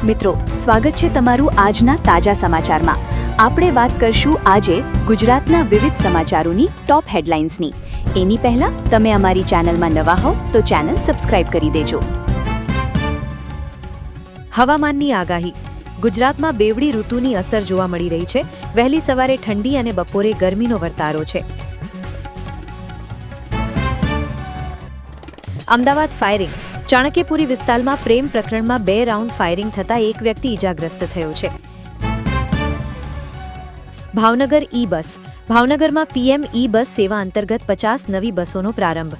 મિત્રો, સ્વાગત છે તમારું આજના તાજા સમાચારમાં. આપણે વાત કરશું આજે ગુજરાતના વિવિધ સમાચારોની ટોપ હેડલાઇન્સની. એની પહેલા તમે અમારી ચેનલમાં નવા હો તો ચેનલ સબસ્ક્રાઇબ કરી દેજો. હવામાનની આગાહી. ગુજરાતમાં બેવડી ઋતુની અસર જોવા મળી રહી છે. વહેલી સવારે ઠંડી અને બપોરે ગરમીનો વર્તારો છે. અમદાવાદ ફાયરિંગ. ચાણક્યપુરી વિસ્તારમાં પ્રેમ પ્રકરણમાં 2 રાઉન્ડ ફાયરિંગ થતાં એક વ્યક્તિ ઈજાગ્રસ્ત થયો છે. ભાવનગર ઈ બસ. ભાવનગરમાં પીએમ ઈ બસ સેવા અંતર્ગત 50 નવી બસોનો પ્રારંભ.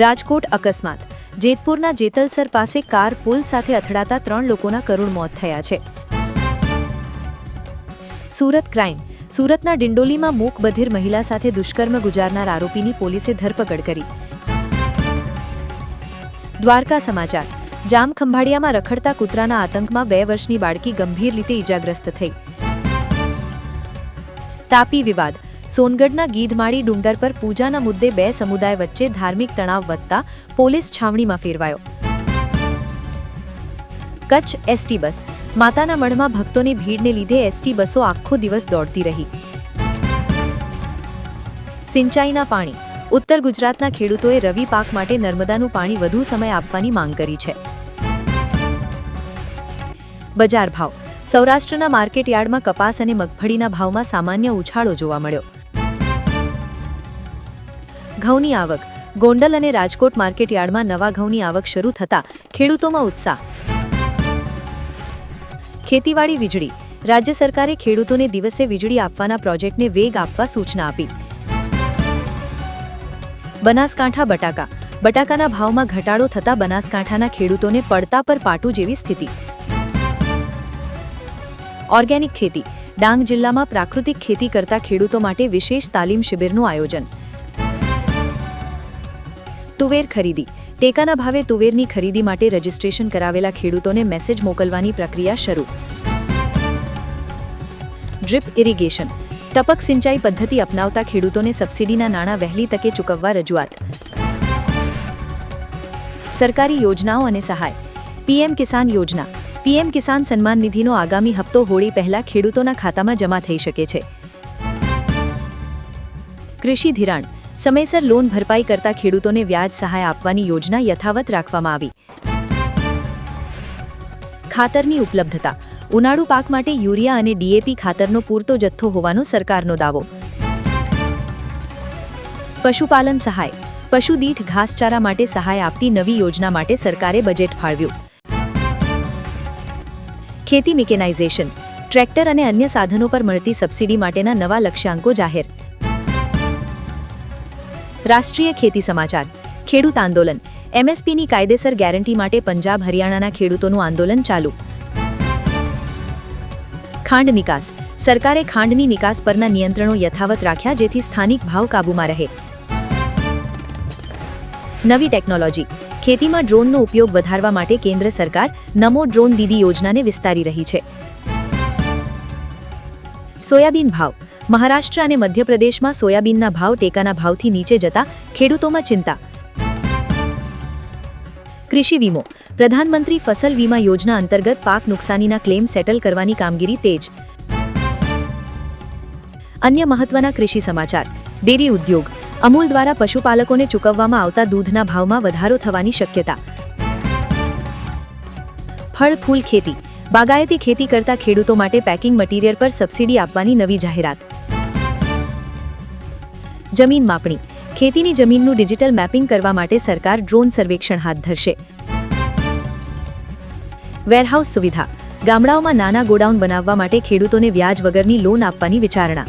રાજકોટ અકસ્માત. જેતપુરના જેતલસર પાસે કાર પુલ સાથે અથડાતા 3 લોકોના કરુણ મોત થયા છે. સુરત ક્રાઇમ. સુરતના ડિંડોલીમાં મૂક બધિર મહિલા સાથે દુષ્કર્મ ગુજારનાર આરોપીની પોલીસે ધરપકડ કરી. દ્વારકા સમાચાર. જામખંભાળિયામાં રખડતા કૂતરાના આતંકમાં 2 વર્ષની બાળકી ગંભીર રીતે ઈજાગ્રસ્ત થઈ. તાપી વિવાદ. સોનગઢના ગીધમાળી ડુંગર પર પૂજાના મુદ્દે 2 સમુદાય વચ્ચે ધાર્મિક તણાવ વધતા પોલીસ છાવણીમાં ફેરવાયો. Kutch ST bus. માતાના મઢમાં ભક્તોની ભીડને લીધે એસટી બસો આખો દિવસ દોડતી રહી. સિંચાઈના પાણી. ઉત્તર ગુજરાતના ખેડૂતોએ રવિ પાક માટે નર્મદાનું પાણી વધુ સમય આપવાની માંગ કરી છે. બજાર ભાવ. સૌરાષ્ટ્રના માર્કેટ યાર્ડમાં કપાસ અને મગફળીના ભાવમાં સામાન્ય ઉછાળો જોવા મળ્યો. ઘઉંની આવક. ગોંડલ અને રાજકોટ માર્કેટ યાર્ડમાં નવા ઘઉંની આવક શરૂ થતાં ખેડૂતોમાં ઉત્સાહ. ખેતીવાડી વીજળી. રાજ્ય સરકારે ખેડૂતોને દિવસે વીજળી આપવાના પ્રોજેક્ટને વેગ આપવા સૂચના આપી. બનાસકાંઠા બટાકા. બટાકાના ભાવમાં ઘટાડો થતાં બનાસકાંઠાના ખેડૂતોને પડતા પર પાટું જેવી સ્થિતિ. ઓર્ગેનિક ખેતી. ડાંગ જિલ્લામાં પ્રાકૃતિક ખેતી કરતા ખેડૂતો માટે વિશેષ તાલીમ શિબિરનું આયોજન. તુવેર ખરીદી. ટેકાના ભાવે તુવેરની ખરીદી માટે રજીસ્ટ્રેશન કરાવેલા ખેડૂતોને મેસેજ મોકલવાની પ્રક્રિયા શરૂ. Drip irrigation. ટપક સિંચાઈ પદ્ધતિ અપનાવતા ખેડૂતોને સબસિડીના નાણાં વહેલી તકે ચૂકવવા રજૂઆત. સરકારી યોજનાઓ અને સહાય. પીએમ કિસાન યોજના. પીએમ કિસાન સન્માન નિધિનો આગામી હપ્તો હોળી પહેલા ખેડૂતોના ખાતામાં જમા થઈ શકે છે. કૃષિ ધિરાણ. સમયસર લોન ભરપાઈ કરતા ખેડૂતોને વ્યાજ સહાય આપવાની યોજના યથાવત રાખવામાં આવી. ખાતરની ઉપલબ્ધતા. ઉનાળુ પાક માટે યુરિયા અને ડીએપી ખાતરનો પૂરતો જથ્થો હોવાનો સરકારનો દાવો. પશુપાલન સહાય. પશુ દીઠ ઘાસચારા માટે સહાય આપતી નવી યોજના માટે સરકારે બજેટ ફાળવ્યું. ખેતી મિકેનાઇઝેશન. ટ્રેક્ટર અને અન્ય સાધનો પર મળતી સબસિડી માટેના નવા લક્ષ્યાંકો જાહેર. રાષ્ટ્રીય ખેતી સમાચાર. ખેડૂત આંદોલન. એમએસપીની કાયદેસર ગેરંટી માટે પંજાબ હરિયાણાના ખેડૂતોનું આંદોલન ચાલુ. ખાંડ નિકાસ. સરકારે ખાંડની નિકાસ પરના નિયંત્રણો યથાવત રાખ્યા જેથી સ્થાનિક ભાવ કાબૂમાં રહે. નવી ટેકનોલોજી. ખેતીમાં ડ્રોનનો ઉપયોગ વધારવા માટે કેન્દ્ર સરકાર નમો ડ્રોન દીદી યોજનાને વિસ્તારી રહી છે. સોયાબીન ભાવ. મહારાષ્ટ્ર અને મધ્યપ્રદેશમાં સોયાબીનના ભાવ ટેકાના ભાવથી નીચે જતા ખેડૂતોમાં ચિંતા. કૃષિ વીમો. પ્રધાનમંત્રી ફસલ વીમા યોજના અંતર્ગત પાક નુકસાનીના ક્લેમ સેટલ કરવાની કામગીરી તેજ. અન્ય મહત્વના કૃષિ સમાચાર. ડેરી ઉદ્યોગ. અમૂલ દ્વારા પશુપાલકોને ચૂકવવામાં આવતા દૂધના ભાવમાં વધારો થવાની શક્યતા. ફળ ફૂલ ખેતી. બાગાયતી ખેતી કરતા ખેડૂતો માટે પેકિંગ મટીરીયલ પર સબસિડી આપવાની નવી જાહેરાત. જમીન માપણી. ખેતીની જમીનનું ડિજિટલ મેપિંગ કરવા માટે સરકાર ડ્રોન સર્વેક્ષણ હાથ ધરશે. વેરહાઉસ સુવિધા. ગામડાઓમાં નાના ગોડાઉન બનાવવા માટે ખેડૂતોને વ્યાજ વગરની લોન આપવાની વિચારણા.